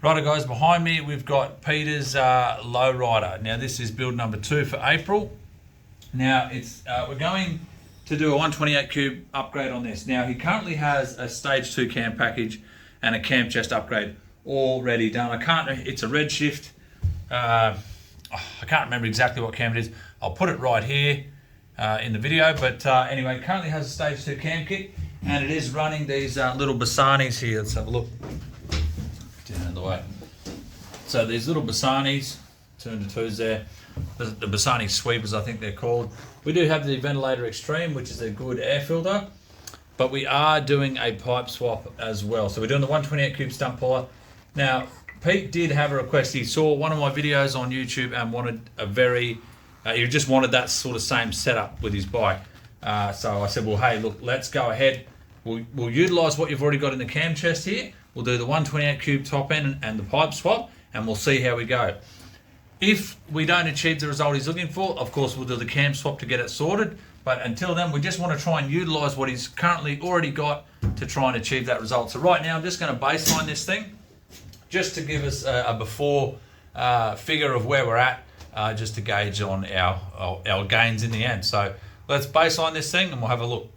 Righto guys, behind me we've got Peter's lowrider. Now this is build number 2 for April. Now it's we're going to do a 128 cube upgrade on this. Now he currently has a stage 2 cam package and a cam chest upgrade already done. It's a REDSHIFT. I can't remember exactly what cam it is. I'll put it right here in the video, but anyway, currently has a stage 2 cam kit and it is running these little Bassanis here. Let's have a look. Down out of the way. So these little Bassanis, 2 and 2s there, the Bassani sweepers I think they're called. We do have the ventilator extreme, which is a good air filter, but we are doing a pipe swap as well. So we're doing the 128 cube stump puller. Now Pete did have a request. He saw one of my videos on YouTube and wanted a very, he just wanted that sort of same setup with his bike. So I said, well, hey, look, let's go ahead. We'll utilize what you've already got in the cam chest here. We'll do the 128 cube top end and the pipe swap, and we'll see how we go. If we don't achieve the result he's looking for, of course, we'll do the cam swap to get it sorted. But until then, we just want to try and utilize what he's currently already got to try and achieve that result. So right now, I'm just going to baseline this thing, just to give us a before figure of where we're at, just to gauge on our gains in the end. So let's baseline this thing and we'll have a look.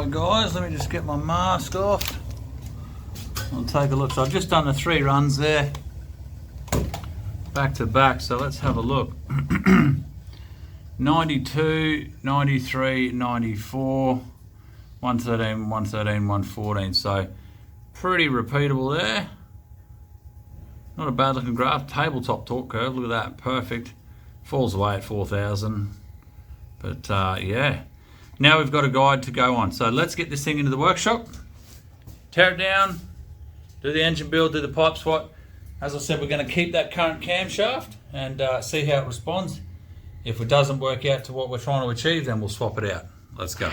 Guys, let me just get my mask off. I'll take a look. So I've just done the 3 runs there, back to back. So let's have a look. 92, 93, 94, 113, 113, 114. So pretty repeatable there. Not a bad looking graph. Tabletop torque curve. Look at that. Perfect. Falls away at 4,000. But yeah. Now we've got a guide to go on. So let's get this thing into the workshop, tear it down, do the engine build, do the pipe swap. As I said, we're going to keep that current camshaft and see how it responds. If it doesn't work out to what we're trying to achieve, then we'll swap it out. Let's go.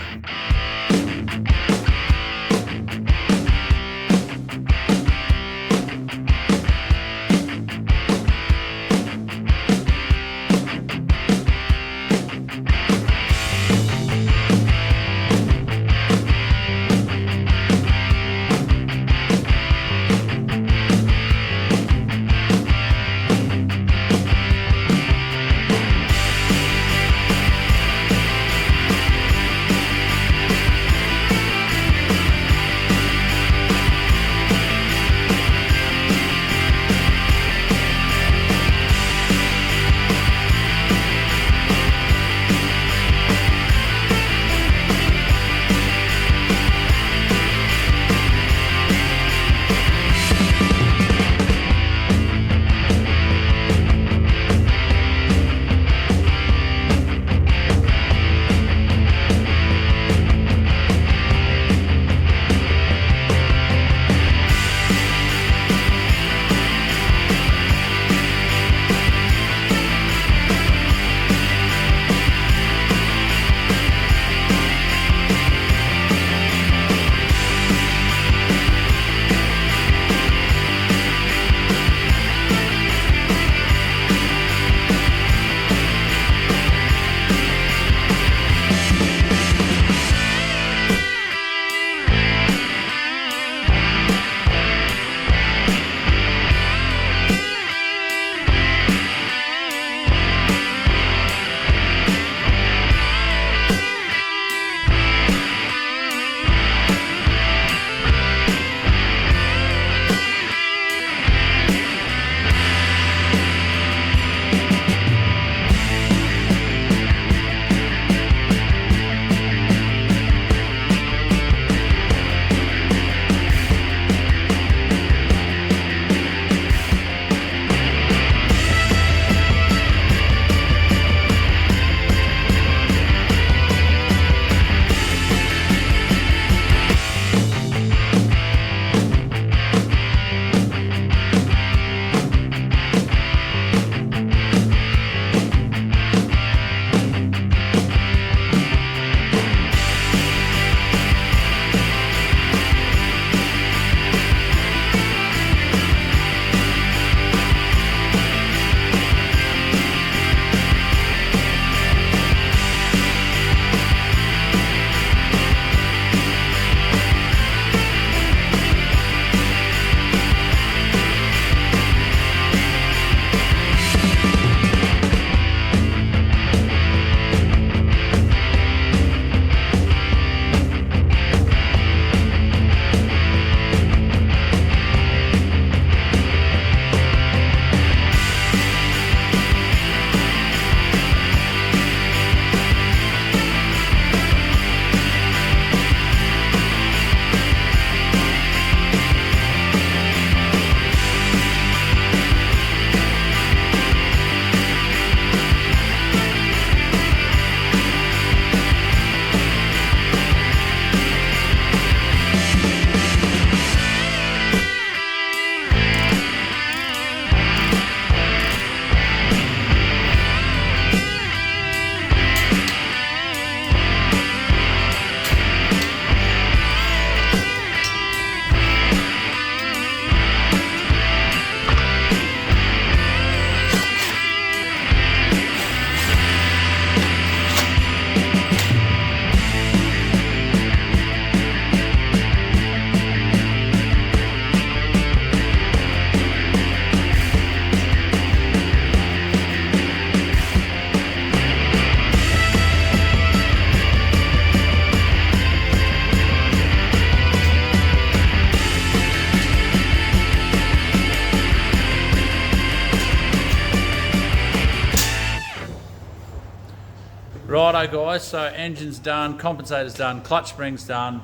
Righto guys, so engine's done, compensator's done, clutch spring's done,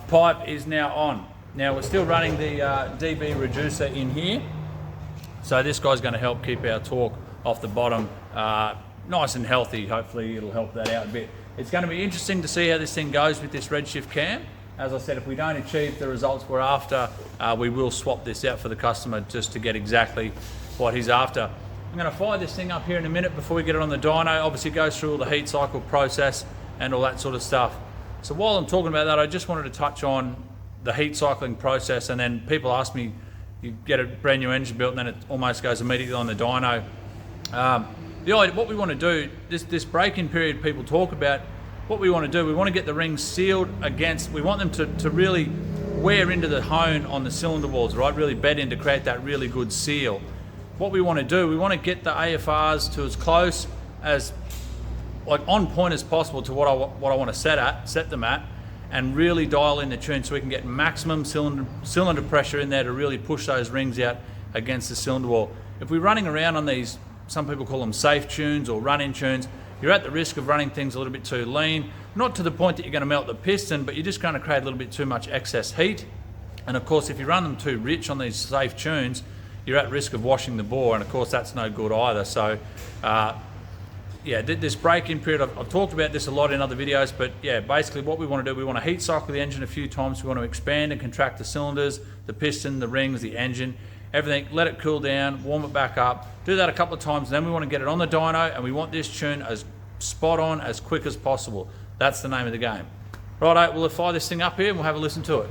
pipe is now on. Now we're still running the dB reducer in here, so this guy's going to help keep our torque off the bottom nice and healthy. Hopefully it'll help that out a bit. It's going to be interesting to see how this thing goes with this REDSHIFT cam. As I said, if we don't achieve the results we're after, we will swap this out for the customer just to get exactly what he's after. I'm going to fire this thing up here in a minute before we get it on the dyno. Obviously it goes through all the heat cycle process and all that sort of stuff. So while I'm talking about that, I just wanted to touch on the heat cycling process, and then people ask me, you get a brand new engine built and then it almost goes immediately on the dyno. What we want to do, this break-in period people talk about, what we want to do, we want to get the rings sealed against, we want them to really wear into the hone on the cylinder walls, right? Really bed in to create that really good seal. What we want to do, we want to get the AFRs to as close as, like on point as possible to what I want to set them at, and really dial in the tune so we can get maximum cylinder pressure in there to really push those rings out against the cylinder wall. If we're running around on these, some people call them safe tunes or run-in tunes, you're at the risk of running things a little bit too lean, not to the point that you're going to melt the piston, but you're just going to create a little bit too much excess heat. And of course, if you run them too rich on these safe tunes, you're at risk of washing the bore, and of course that's no good either. So yeah, this break-in period, I've talked about this a lot in other videos, but yeah, basically what we want to do, we want to heat cycle the engine a few times. We want to expand and contract the cylinders, the piston, the rings, the engine, everything, let it cool down, warm it back up, do that a couple of times, and then we want to get it on the dyno, and we want this tune as spot on, as quick as possible. That's the name of the game. Righto, we'll fire this thing up here and we'll have a listen to it.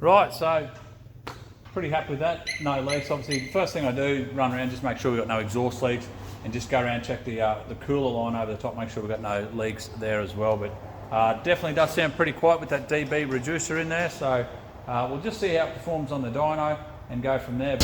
Right, so pretty happy with that. No leaks. Obviously, the first thing I do, run around, just make sure we've got no exhaust leaks, and just go around, check the cooler line over the top, make sure we've got no leaks there as well. But definitely does sound pretty quiet with that dB reducer in there. So we'll just see how it performs on the dyno and go from there.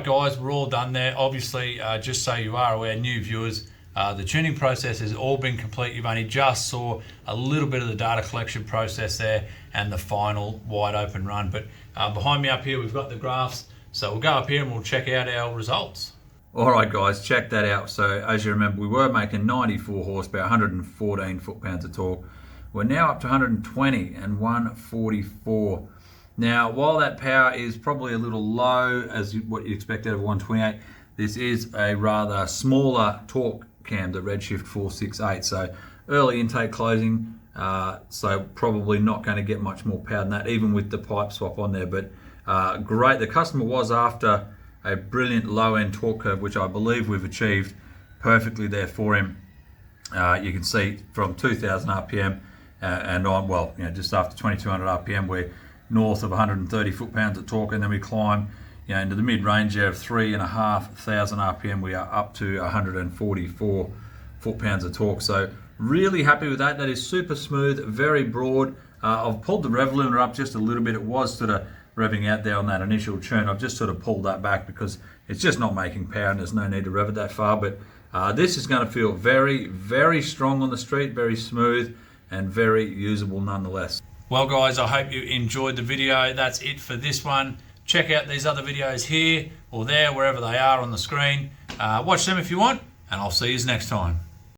right, guys, we're all done there. Obviously, just so you are aware, new viewers, the tuning process has all been complete. You've only just saw a little bit of the data collection process there and the final wide open run. But behind me up here, we've got the graphs. So we'll go up here and we'll check out our results. All right, guys, check that out. So as you remember, we were making 94 horsepower, 114 foot-pounds of torque. We're now up to 120 and 144. Now, while that power is probably a little low as what you expect out of 128, this is a rather smaller torque cam, the REDSHIFT 468. So early intake closing, so probably not going to get much more power than that, even with the pipe swap on there. But great. The customer was after a brilliant low-end torque curve, which I believe we've achieved perfectly there for him. You can see from 2,000 RPM and on, well, just after 2,200 RPM, we're north of 130 foot-pounds of torque, and then we climb into the mid-range there of 3,500 RPM. We are up to 144 foot-pounds of torque. So really happy with that. That is super smooth, very broad. I've pulled the rev limiter up just a little bit. It was sort of revving out there on that initial churn. I've just sort of pulled that back because it's just not making power and there's no need to rev it that far. But this is going to feel very, very strong on the street, very smooth and very usable nonetheless. Well, guys, I hope you enjoyed the video. That's it for this one. Check out these other videos here or there, wherever they are on the screen. Watch them if you want, and I'll see you next time.